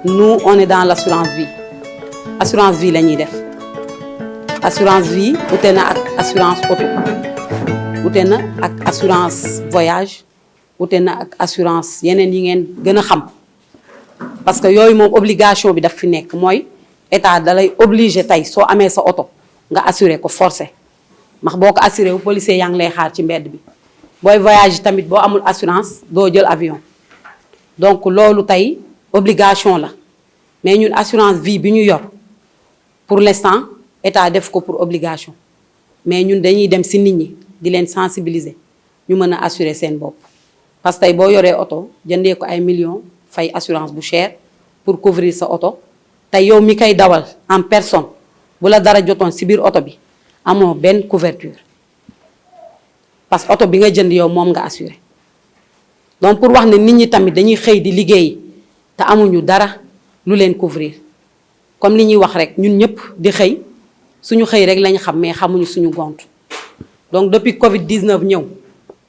nous on est dans l'assurance vie assurance vie la ñuy def assurance vie ute na ak assurance auto ute na ak assurance voyage ute na ak assurance yeneen yi ngeen gën a xam parce que yooyu moom obligation bi daf fi nekk mooy état dalay obligé tey soo amee sa oto nga assuré ko forcé ndax boo ko assuré wu policier yaa ngi lay xaar ci mbedd bi booy voyage tamit boo amul assurance doo jël avion donc loolu tey obligation la mais ñun assurance vie bi ñu yor pour l'instant état def ko pour obligation mais ñun dañuy dem ci nit ñi di leen sensibiliser ñu mën a assurer seen bopp parce que tey boo yoree oto jëndee ko ay millions fay assurance bu cher pour couvrir sa oto tey yow mi koy dawal en personne bu la dara jotoon ci biir oto bi amoo benn couverture parce que oto bi nga jënd yow moom nga assuré donc pour wax ne nit ñi tamit dañuy xëy di liggéey te amuñu dara lu leen couvrir comme li ñuy wax rek ñun ñëpp di xëy suñu xëy rek lañ xam mais xamuñu suñu gont donc depuis Covid 19 ñëw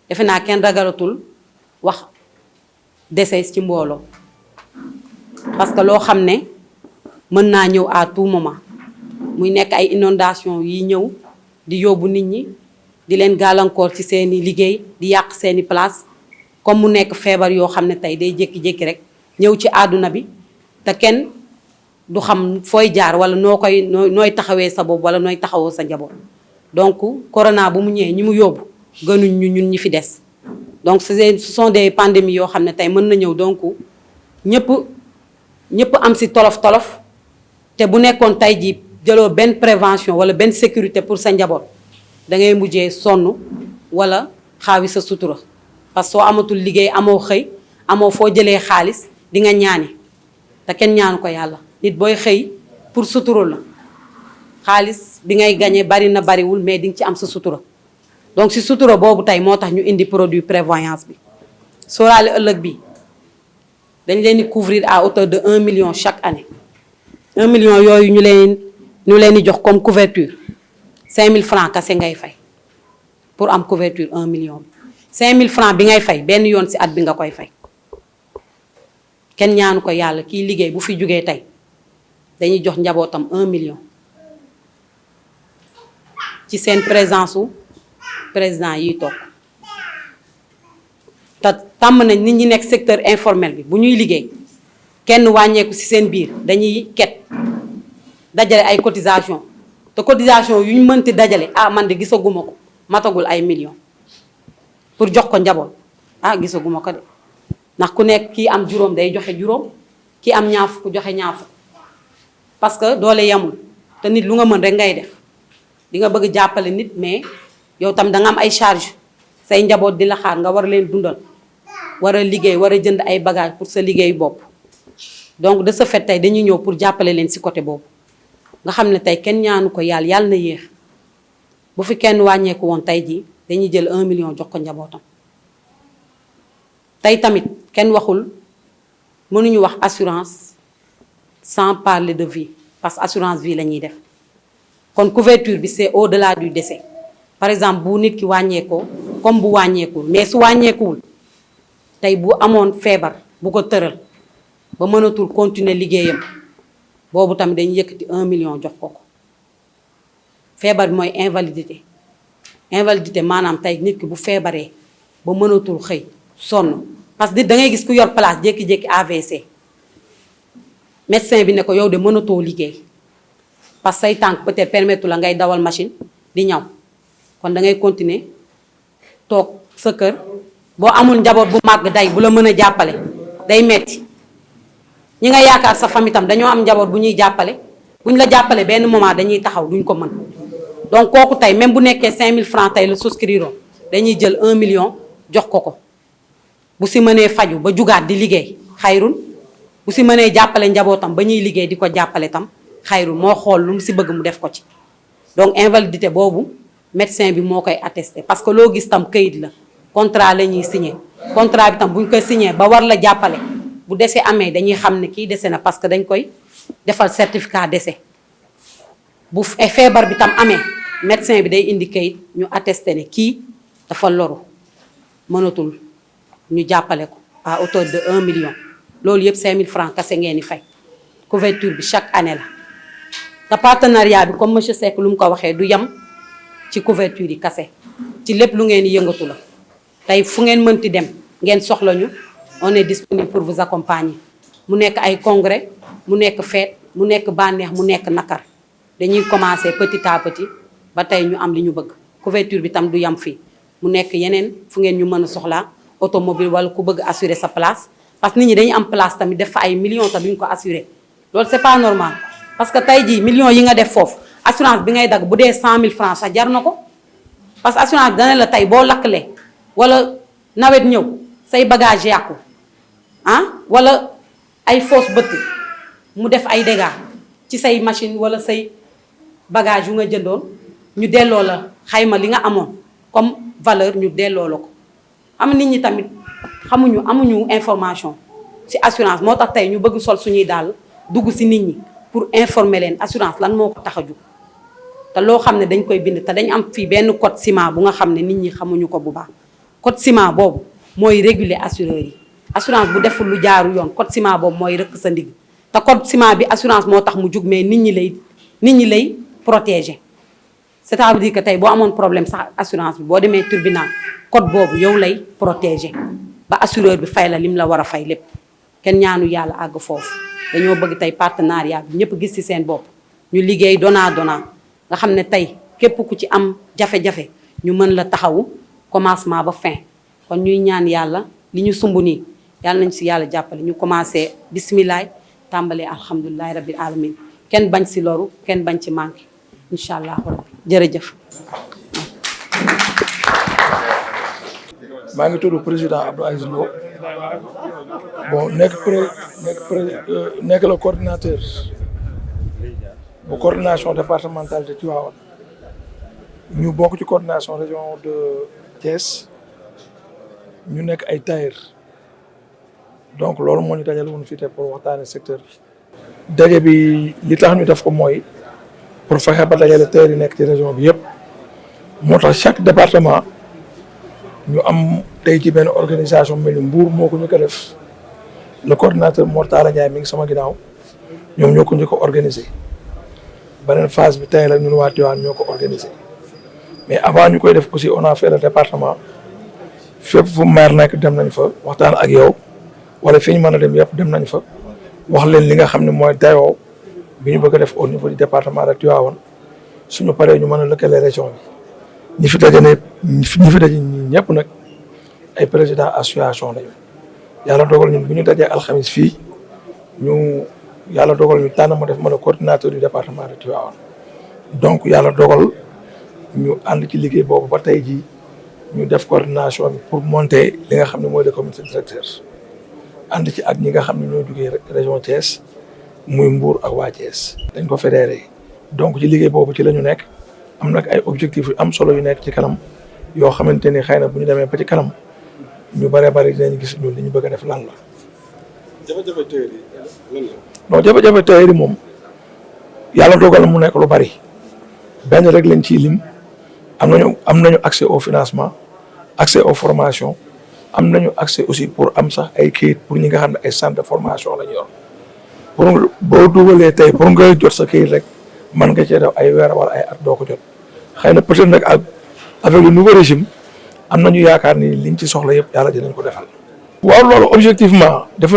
defe naa kenn ragalatul wax décès ci mbooloo parce que loo xam ne mën naa ñëw à tout moment muy nekk ay inondation yi ñëw di yóbbu nit ñi di leen gàllankoor ci seeni liggéey di yàq seeni place comme mu nekk feebar yoo xam ne tey day jékki-jékki rek ñëw ci àdduna bi te kenn du xam fooy jaar wala nooy taxawee sa bopp wala nooy taxawoo sa njaboot donc corona bu mu ñëwee ñi mu yóbbu gënuñ ñu ñun ñi fi des donc ce sont des pandémies yoo xam ne tey mën na ñëw donc ñëpp am si tolof-tolof te bu nekkoon tey ji jëloo benn prévention wala benn sécurité pour sa njaboot da ngay mujjee sonn wala xaawi sa sutura parce que soo amatul liggéey amoo xëy amoo foo jëlee xaalis di nga ñaani te kenn ñaanu ko yàlla nit booy xëy pour sutura la xaalis bi ngay gagné bari na bariwul mais di nga ci am sa sutura donc si sutura boobu tey moo tax ñu indi produit prévoyance bi sóoraale ëllëg bi dañ leen di couvrir à hauteur de 1 million chaque année 1 million yooyu ñu leen di jox comme couverture 5000 francs kase ngay fay pour am couverture 1 million bi 5000 francs bi ngay fay benn yoon si at bi nga koy fay kenn ñaanu ko yàlla kii liggéey bu fi jógee tey dañuy jox njabootam 1 million ci seen présence su président yi toog te tàmm nañ nit ñi nekk secteur informel bi bu ñuy liggéey kenn wàññeeku ci seen biir dañuy ket dajale ay cotisation te cotisation yu ñu mënti dajale man de gisaguma ko matagul ay millions pour jox ko njaboot gisaguma ko de ndax ku nekk kii am juróom day joxe juróom kii am ñaar fukk joxe ñaar fukk parce que doole yamul te nit lu nga mën rek ngay def di nga bëgg jàppale nit mais yow tam da nga am ay charge say njaboot di la xaar nga war leen dundal war a liggéey war a jënd ay bagages pour sa liggéey bopp donc de ce fait tey dañuy ñëw pour jàppale leen ci côté boobu nga xam ne tey kenn ñaanu ko yàlla na yéex bu fi kenn wàññeeku woon tey jii dañuy jël 1 million jox ko njabootam tey tamit kenn waxul mënuñu wax assurance sans parler de vie parce que assurance vie la ñuy def kon couverture bi c'est au-delà du décès par exemple bu nit ki wàññeekoo comme bu wàññeekul mais su wàññeekuwul tey bu amoon feebar bu ko tëral ba mënatul continuer liggéeyam boobu tamit dañuy yëkkati 1 million jox ko feebar bi mooy invalidité maanaam tey nit ki bu feebaree ba mënatul xëy sonn parce que da ngay gis ku yor place jékki-jékki AVC médecin bi ne ko yow de mënatoo liggéey parce que say tànk peut-être permettre la ngay dawal machine di ñaw kon da ngay continuer toog sa kër boo amul njaboot bu màgg day bu la mën a jàppale day metti ñi nga yaakaar sa famille tam dañoo am njaboot bu ñuy jàppale buñ la jàppale benn moment dañuy taxaw duñ ko mën donc kooku tey même bu nekkee 5000 francs tey la souscrire dañuy jël 1 million jox ko bu si mënee faju ba jugaat di liggéey xayrun bu si mënee jàppale njabootam ba ñuy liggéey di ko jàppale tam xayrun moo xool lu mu si bëgg mu def ko ci donc invalidité boobu médecin bi moo koy attesté parce que loo gis tam këyit la contrat la ñuy signé contrat bi tam buñ koy signé ba war la jàppale bu décès amee dañuy xam ne kii décès na parce que dañ koy defal certificat décès bu feebar bi tam amee médecin bi day indi kayit ñu attesté ne kii dafa loru mënatul ñu jàppale ko à hauteur de 1 million loolu yëpp 5000 francs kese ngeen di fay couverture bi chaque année la te partenariat bi comme monsieur Seck lu mu ko waxee du yem ci couverture yi kase ci lépp lu ngeen yëngatu la tey fu ngeen mënti dem ngeen soxla ñu on est disponible pour vous accompagner mu nekk ay congrès mu nekk fête mu nekk bànneex mu nekk nakar dañuy commencer petit à petit ba tey ñu am li ñu bëgg couverture bi tam du yam fii mu nekk yeneen fu ngeen ñu mën a soxlaa automobile wala ku bëgg assurer sa place parce que nit ñi dañuy am place tamit def fa ay millions te duñ ko assurer loolu c'est pas normal parce que tey jii millions yi nga def foofu assurance bi ngay dagg bu dee 100 000 francs sax jar na ko parce que assurance bi dana la tey boo lakkalee wala nawet ñëw say bagage yàqu wala ay fausse bëtt mu def ay dégâts ci say machine wala say bagage yu nga jëndoon ñu delloo la xayma li nga amoon comme valeur ñu delloo la ko am nit ñi tamit amuñu information ci assurance moo tax tey ñu bëgg sol suñuy daal dugg ci nit ñi pour informer leen assurance lan moo ko tax a jug te loo xam ne dañ koy bind te dañ am fii benn code ciment bu nga xam ne nit ñi xamuñu ko bu baax code ciment boobu mooy réguler assureurs yi assurance bu deful lu jaaru yoon code ciment boobu mooy rëkk sa ndigg te code ciment bi assurance moo tax mu jug mais nit ñi lay protéger c'est-à-dire que tey boo amoon problème sax assurance bi boo demee tribunal code boobu yow lay protéger ba assureur bi fay la lim la war a fay lépp kenn ñaanu yàlla àgg foofu dañoo bëgg tey partenariat bi ñëpp gis ci seen bopp ñu liggéey donnant nga xam ne tey képp ku ci am jafe-jafe ñu mën la taxawu commencement ba fin kon ñuy ñaan yàlla li ñu sumb nii yàlla nañ ci yàlla jàppale ñu commencé bisimilah tàmbalee alhamdulilahi rabbil alamin kenn bañ ci loru kenn bañ ci manqué incha allah rabbi jërëjëf. maa ngi tudd président Abdou Aziz Lo bon nekk le coordinateur bu coordination départementale de Tivaouane ñu bokk ci coordination région de Thiès ñu nekk ay tailleurs donc loolu moo ñu dajale woon fii te pour waxtaane secteur bi. daje bi li tax ñu def ko mooy pour fexe ba dajale tailleurs yi nekk ci région bi yëpp moo tax chaque département ñu am tey ci benn organisation mel ni Mbour moo ko ñu ko def le coordinateur Mor Talla Ndiaye mi ngi sama ginnaaw ñoom ñoo ko ñu ko organisé beneen phase bi tey la ñun waa Tivaouane ñoo ko organisé mais avant ñu koy def aussi on a fait le département fépp fu maire nekk dem nañ fa waxtaan ak yow wala fi ñu mën a dem yëpp dem nañ fa wax leen li nga xam ne mooy dayoo bi ñu bëgg a def au niveau du département de Tivaouane suñu paree ñu mën a lëkkale région bi ñi fi daje ñi ñëpp nag ay président association lañu yàlla dogal ñun bu ñu dajee alxamis fii yàlla dogal ñu tànn ma def ma le coordinateur du département de Tivaouane donc yàlla dogal ñu ànd ci liggéey boobu ba tey jii ñu def coordination bi pour monter li nga xam ne mooy le comité directeur ànd ci ak ñi nga xam ne ñoo jugee région Thiès muy Mbour ak waa Thiès dañ ko fédéré donc ci liggéey boobu ci la ñu nekk am nag ay objectifs yu am solo yu nekk ci kanam yoo xamante ni xëy na bu ñu demee ba ci kanam ñu bëree bëri dinañ gis ñun li ñu bëgg a def lan la. jafe-jafe tailleur yi lan la. non jafe-jafe tailleur yi moom yàlla dogal mu nekk lu bari benn rek lañ ciy lim am nañu accès au financement accès aux formations am nañu accès aussi pour am sax ay kayit pour ñi nga xam ne ay centre de formation la ñu yor pour boo dugalee tey pour nga jot sa kayit rek mën nga cee def ay weer wala ay at doo ko jot xëy na peut-être nag avec le nouveau régime am nañu yaakaar ni liñ ci soxla yëpp yàlla dinañ ko defal. waaw loolu objectivement defe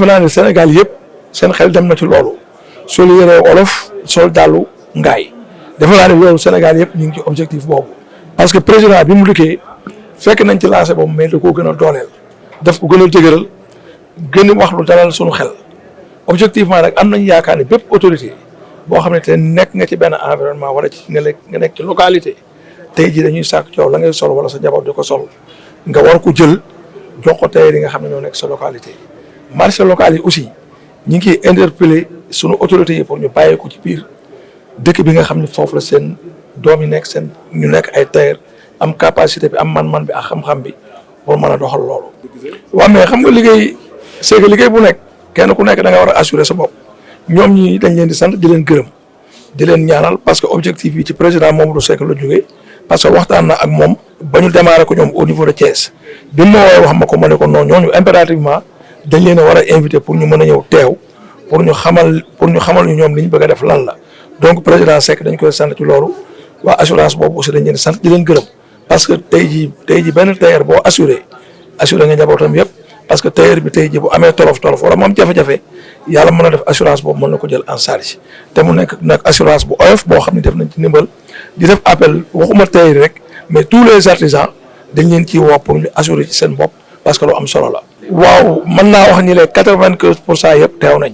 naa ni Sénégal yëpp seen xel dem na ci loolu sol yére olof sol dàllu ngaay defe naa ni loolu Sénégal yëpp ñu ngi ci objectif boobu parce que président bi mu dikkee fekk nañ ci lancé boobu mais da koo gën a dooleel daf ko gën a jëgëral gën a wax lu dalal suñu xel objectivement nag am nañu yaakaar ni bépp autorité boo xam ne te nekk nga ci benn environnement wala ci nga nekk ci localité tey jii dañuy sàkk coow la ngay sol wala sa njaboot di ko sol nga war ko jël jox ko tey yi nga xam ne ñoo nekk sa localité marché local yi aussi ñi ngi ciy interpeller sunu autorités yi pour ñu bàyyi ko ci biir dëkk bi nga xam ne foofu la seen doom yi nekk seen ñu nekk ay tailleur am capacité bi am man-man bi ak xam-xam bi pour mën a doxal loolu. waaw mais xam nga liggéey c'est que liggéey bu nekk kenn ku nekk da nga war a assurer sa bopp ñoom ñi dañ leen di sant di leen gërëm di leen ñaanal parce que objectif yi ci président Mamadou Seck la jógee parce que waxtaan na ak moom ba ñu démarré ko ñoom au niveau de Thiès bi ma wax ma ko ma ne ko non ñooñu impérativement dañ leen a war a invité pour ñu mën a ñëw teew pour ñu xamal ñu ñoom li ñu bëgg a def lan la donc président Seck dañ koy sant ci loolu waa assurance boobu aussi dañ leen sant di leen gërëm parce que tey jii benn tailleur boo assuré nga njabootam yëpp parce que tailleur bi tey jii bu amee tolof wala mu am jafe-jafe yàlla mën na def assurance boobu mën na ko jël en charge te mu nekk nag assurance bu oyof boo xam ne def nañ ci ndimbal di def appel waxuma tailleur rek mais tous les artisans dañ leen ciy woo pour ñu assurer ci seen bopp parce que lu am solo la. waaw mën naa wax ni les 95% yëpp teew nañ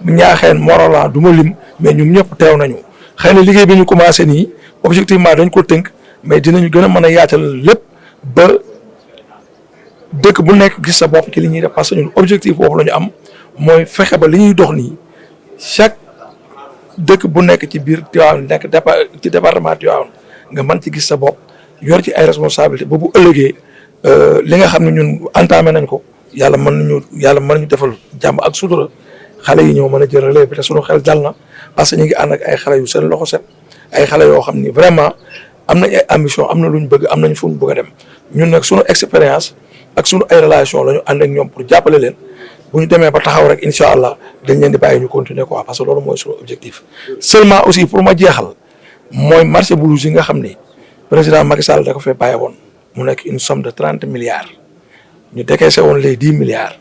Ñaaxeen Morolan du ma lim mais ñun ñëpp teew nañu xëy na liggéey bi ñu commencé nii objectivement dañ ko tënk mais dinañu gën a mën a yaatal lépp ba dëkk bu nekk gis sa bopp ci li ñuy def parce que ñun objectif boobu la ñu am mooy fexe ba li ñuy dox nii chaque dëkk bu nekk ci biir Tivaouane nekk ci département Tivaouane nga mën ci gis sa bopp yor ci ay responsabilité ba bu ëllëgee li nga xam ne ñun entamé nañ ko yàlla mën nañu defal jàmm ak sutura xale yi ñëw mën a jël relève bi te suñu xel dal na parce que ñu ngi ànd ak ay xale yu seen loxo set ay xale yoo xam ni vraiment am nañ ay ambition am na lu ñu bëgg am nañ fu ñu bëgg a dem ñun nag suñu expérience ak suñu ay relation la ñu ànd ak ñoom pour jàppale leen bu ñu demee ba taxaw rek incha allah dañ leen di bàyyi ñu continuer quoi parce que loolu mooy suñu objectif. seulement aussi pour ma jeexal mooy marché bu yi nga xam ni président Macky Sall da ko fee bàyyi woon mu nekk une somme de 30 milliards ñu décaissé woon les 10 milliards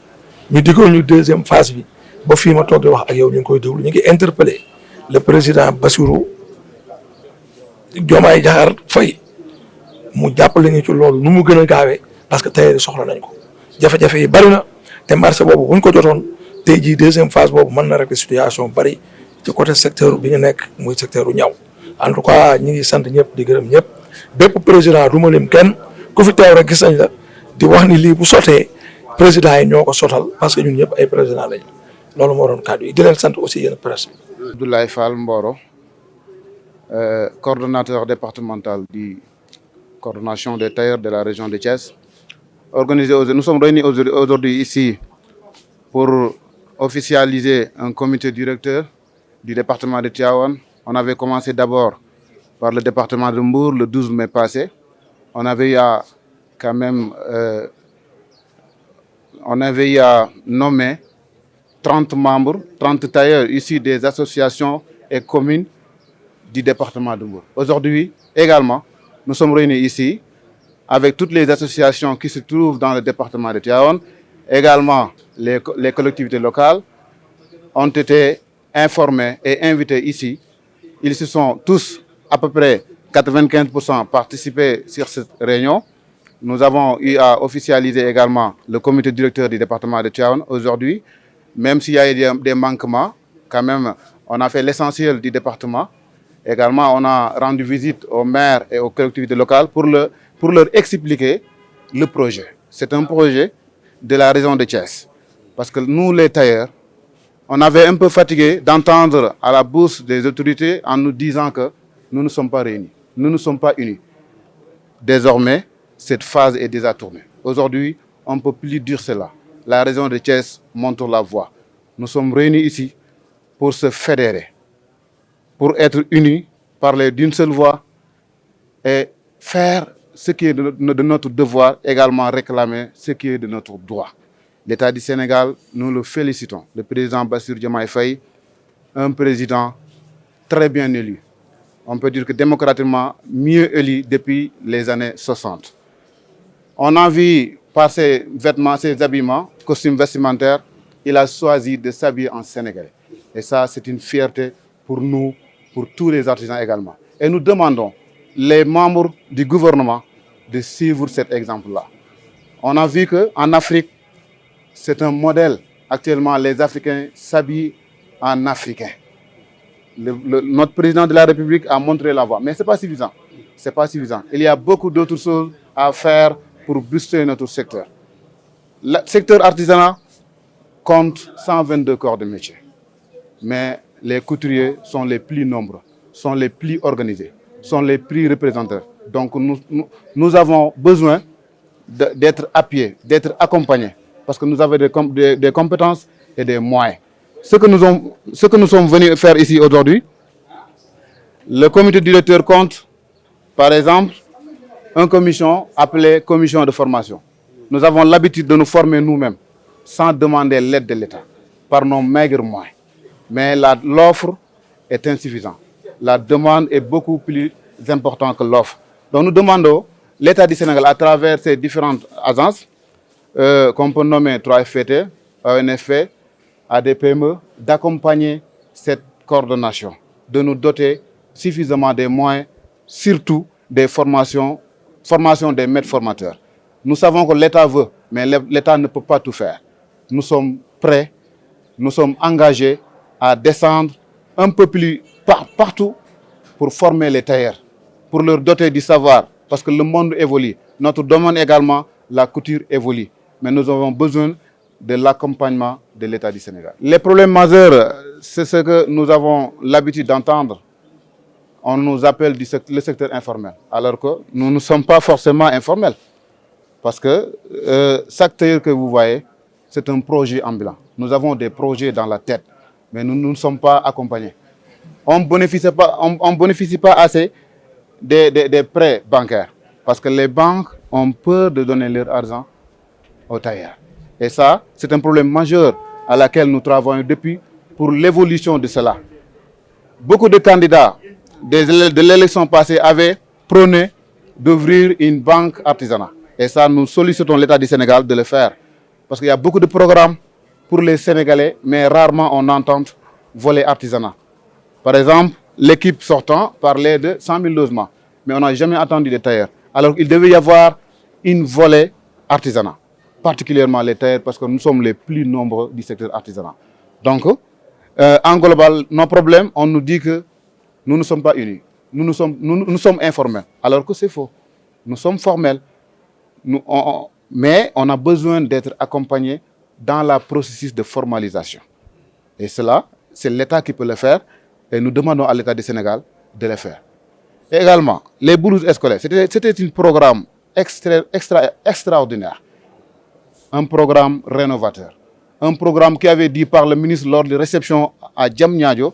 ñu diggoon ñu deuxième phase bi ba fii ma toog di wax ak yow ñu ngi koy déglu ñu ngi interpellé le président Bassirou Diomaye Diakhar Faye mu jàppale ñu ci loolu nu mu gën a gaawee parce que tey soxla nañ ko jafe-jafe yi bari na te marché boobu buñ ko jotoon tey jii deuxième phase boobu mën na rek situation bari ci côté secteur bi ñu nekk muy secteur u ñaw en tout cas ñi ngi sant ñëpp di gërëm ñëpp bépp président du ma lim kenn ku fi teew rek gis nañ la di wax ni lii bu sotee président yi ñoo ko sotal parce que ñun ñëpp ay président lañu loolu moo doon kàddu yi di leen sant aussi yéen presse bi. Abdoulaye Fall Mboro, coordonnateur départemental de coordination des tailleurs de la région de Thiès. Nous sommes réunis aujourd'hui ici pour officialiser un comité directeur du département de Tivaouane. On avait commencé d'abord par le département de Mbour le 12 mai passé. On avait eu à nommer 30 membres, 30 tailleurs issus des associations et communes du département de Mbour. Aujourd'hui, également, nous sommes réunis ici avec toutes les associations qui se trouvent dans le département de Tivaouane. Également, les collectivités locales ont été informées et invitées ici. Ils se sont tous, à peu près 95%, participés sur cette réunion. Nous avons eu à officialiser également le comité directeur du département de Tivaouane aujourd'hui. Même s'il y a eu des manquements, quand même, on a fait l'essentiel du département. Également, on a rendu visite aux maires et aux collectivités locales pour leur expliquer le projet. C'est un projet de la région de Thiès. Parce que nous, les tailleurs, on avait un peu fatigué d'entendre à la bouche des autorités en nous disant que nous ne sommes pas réunis, nous ne sommes pas unis. Désormais, cette phase est déjà tournée. Aujourd'hui, on ne peut plus dire cela. La région de Thiès montre la voie. Nous sommes réunis ici pour se fédérer, pour être unis, parler d'une seule voix et faire ce qui est de notre devoir, également réclamer ce qui est de notre droit. L'État du Sénégal, nous le félicitons. Le président Bassirou Diomaye Faye, un président très bien élu. On peut dire que démocratiquement mieux élu depuis les années 60. On a vu par ses vêtements, ses habillements, costumes vestimentaires, il a choisi de s'habiller en Sénégalais. Et ça, c'est une fierté pour nous, pour tous les artisans également. Et nous demandons les membres du gouvernement de suivre cet exemple-là. On a vu qu'en Afrique, c'est un modèle. Actuellement, les Africains s'habillent en Africain. Notre président de la République a montré la voie. Mais ce n'est pas suffisant. C'est pas suffisant. Il y a beaucoup d'autres choses à faire pour booster notre secteur. Le secteur artisanal compte 122 corps de métier. Mais les couturiers sont les plus nombreux, sont les plus organisés, sont les plus représentants. Donc nous avons besoin d'être appuyés, d'être accompagnés, parce que nous avons des compétences et des moyens. Ce que nous sommes venus faire ici aujourd'hui, le comité directeur compte, par exemple, une commission appelée commission de formation. Nous avons l'habitude de nous former nous-mêmes, sans demander l'aide de l'État, par nos maigres moyens. mais l'offre est insuffisante. La demande est beaucoup plus importante que l'offre. Donc nous demandons l'État du Sénégal, à travers ses différentes agences, qu'on peut nommer 3FPT, ONFP, ADPME, d'accompagner cette coordination, de nous doter suffisamment des moyens, surtout des formations des maîtres formateurs. Nous savons que l'État veut, mais l'État ne peut pas tout faire. Nous sommes prêts, nous sommes engagés à descendre un peu plus partout pour former les tailleurs, pour leur doter du savoir, parce que le monde évolue. Notre domaine également, la couture évolue. Mais nous avons besoin de l'accompagnement de l'État du Sénégal. Les problèmes majeurs, c'est ce que nous avons l'habitude d'entendre. On nous appelle le secteur informel, alors que nous ne sommes pas forcément informels. Parce que chaque tailleur que vous voyez, c'est un projet ambulant. Nous avons des projets dans la tête, mais nous ne sommes pas accompagnés. On ne bénéficie pas assez des prêts bancaires, parce que les banques ont peur de donner leur argent aux tailleurs. Et ça, c'est un problème majeur à laquelle nous travaillons depuis pour l'évolution de cela. Beaucoup de candidats de l'élection passée avaient prôné d'ouvrir une banque artisanale. Et ça, nous sollicitons l'État du Sénégal de le faire. Parce qu'il y a beaucoup de programmes pour les Sénégalais, mais rarement on entend volet artisanat. Par exemple, l'équipe sortant parlait de 100 000 logements, mais on n'a jamais entendu des tailleurs. Alors qu'il devait y avoir une volet artisanat, particulièrement les tailleurs, parce que nous sommes les plus nombreux du secteur artisanat. Donc, en global, nos problèmes, on nous dit que nous ne sommes pas unis. Nous sommes informels, alors que c'est faux. Nous sommes formels. Mais on a besoin d'être accompagnés dans le processus de formalisation. Et cela, c'est l'État qui peut le faire. Et nous demandons à l'État du Sénégal de le faire. Et également, les blouses scolaires, c'était un programme extraordinaire. Un programme rénovateur. Un programme qui avait dit par le ministre lors de réception à Diamniadio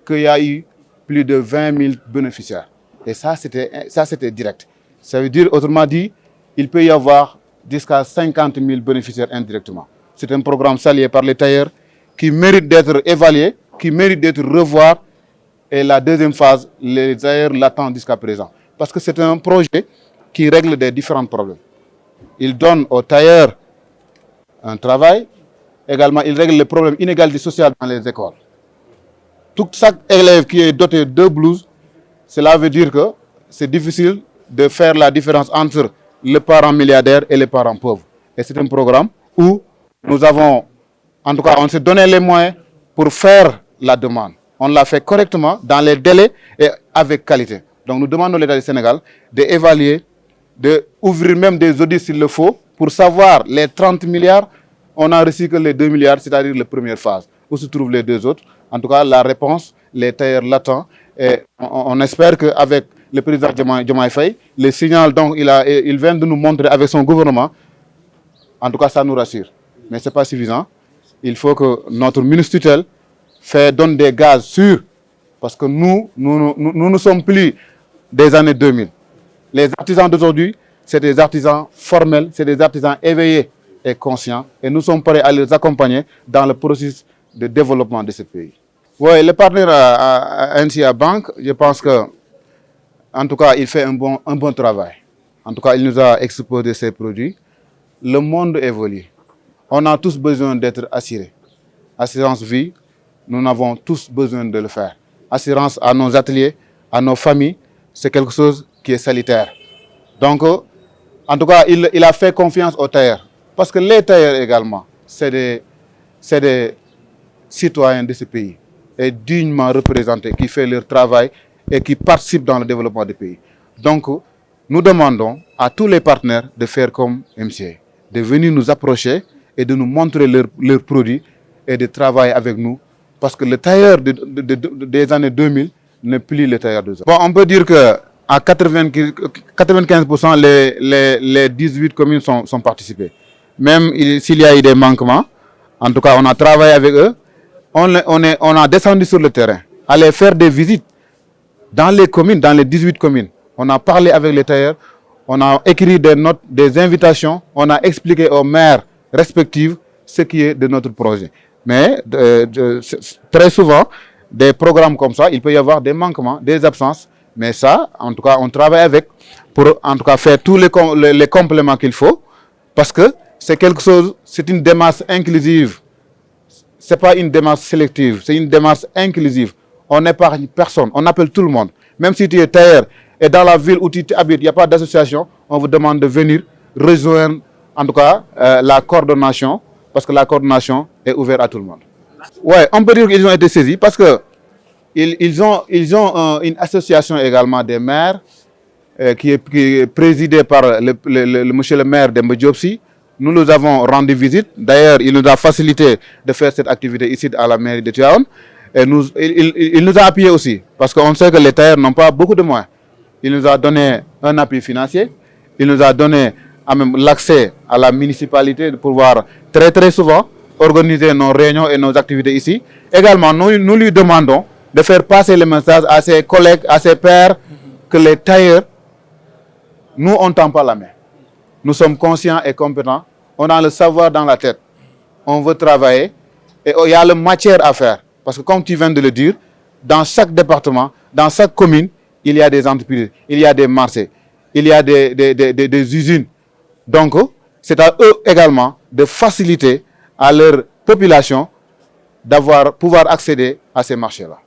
qu'il y a eu plus de 20 000 bénéficiaires. Et ça, c'était direct. Ça veut dire, autrement dit, il peut y avoir jusqu'à 50 000 bénéficiaires indirectement. C'est un programme salué par les tailleurs qui mérite d'être évalué, qui mérite d'être revu. Et la deuxième phase, les tailleurs l'attendent jusqu'à présent. Parce que c'est un projet qui règle des différents problèmes. Il donne aux tailleurs un travail. Également, il règle le problème d'inégalité sociale dans les écoles. Chaque élève qui est doté de blouses, cela veut dire que c'est difficile de faire la différence entre les parents milliardaires et les parents pauvres. Et c'est un programme où nous avons, en tout cas, on s'est donné les moyens pour faire la demande. On l'a fait correctement, dans les délais et avec qualité. Donc nous demandons à l'État du Sénégal d'évaluer, d'ouvrir même des audits s'il le faut, pour savoir les 30 milliards, on n'a reçu que les 2 milliards, c'est-à-dire la première phase. Où se trouvent les deux autres? En tout cas, la réponse, les tailleurs l'attendent. Et on espère qu'avec le président Diomaye Faye, le signal donc il vient de nous montrer avec son gouvernement, en tout cas ça nous rassure. Mais ce n'est pas suffisant. Il faut que notre ministre tutelle donne des gaz sûrs, parce que nous ne sommes plus des années 2000. Les artisans d'aujourd'hui, c'est des artisans formels, c'est des artisans éveillés et conscients, et nous sommes prêts à les accompagner dans le processus de développement de ce pays. Oui, le partenaire à NCA Bank, je pense que, en tout cas, il fait un bon travail. En tout cas, il nous a exposé ses produits. Le monde évolue. On a tous besoin d'être assurés. Assurance vie, nous avons tous besoin de le faire. Assurance à nos ateliers, à nos familles, c'est quelque chose qui est salutaire. Donc, en tout cas, il a fait confiance aux tailleurs. Parce que les tailleurs également, c'est des citoyens de ce pays, et dignement représentés, qui font leur travail et qui participent dans le développement du pays. Donc, nous demandons à tous les partenaires de faire comme MCA, de venir nous approcher et de nous montrer leurs produits et de travailler avec nous. Parce que le tailleur des années 2000 n'est plus le tailleur d'aujourd'hui. Bon, on peut dire qu'à 95%, les 18 communes sont participées. Même s'il y a eu des manquements, en tout cas, on a travaillé avec eux. On a descendu sur le terrain, aller faire des visites dans les communes, dans les 18 communes. On a parlé avec les tailleurs, on a écrit des notes, des invitations, on a expliqué aux maires respectifs ce qui est de notre projet. Mais très souvent, des programmes comme ça, il peut y avoir des manquements, des absences. Mais ça, en tout cas, on travaille avec pour en tout cas faire tous les compléments qu'il faut. Parce que c'est quelque chose, c'est une démarche inclusive. Ce n'est pas une démarche sélective, c'est une démarche inclusive. On n'épargne personne, on appelle tout le monde. Même si tu es tailleur et dans la ville où tu habites, il n'y a pas d'association, on vous demande de venir rejoindre en tout cas la coordination, parce que la coordination est ouverte à tout le monde. Ouais, on peut dire qu'ils ont été saisis parce que ils ont une association également des maires qui est présidée par le monsieur le maire de Mbediopsi. Nous nous avons rendu visite. D'ailleurs, il nous a facilité de faire cette activité ici à la mairie de Tivaouane. Et il nous a appuyés aussi, parce qu'on sait que les tailleurs n'ont pas beaucoup de moyens. Il nous a donné un appui financier. Il nous a donné même l'accès à la municipalité de pouvoir très souvent organiser nos réunions et nos activités ici. Également, nous lui demandons de faire passer le message à ses collègues, à ses pairs, que les tailleurs, nous, on ne tend pas la main. Nous sommes conscients et compétents. On a le savoir dans la tête. On veut travailler et il y a la matière à faire. Parce que comme tu viens de le dire, dans chaque département, dans chaque commune, il y a des entreprises, il y a des marchés, il y a des usines. Donc, c'est à eux également de faciliter à leur population pouvoir accéder à ces marchés-là.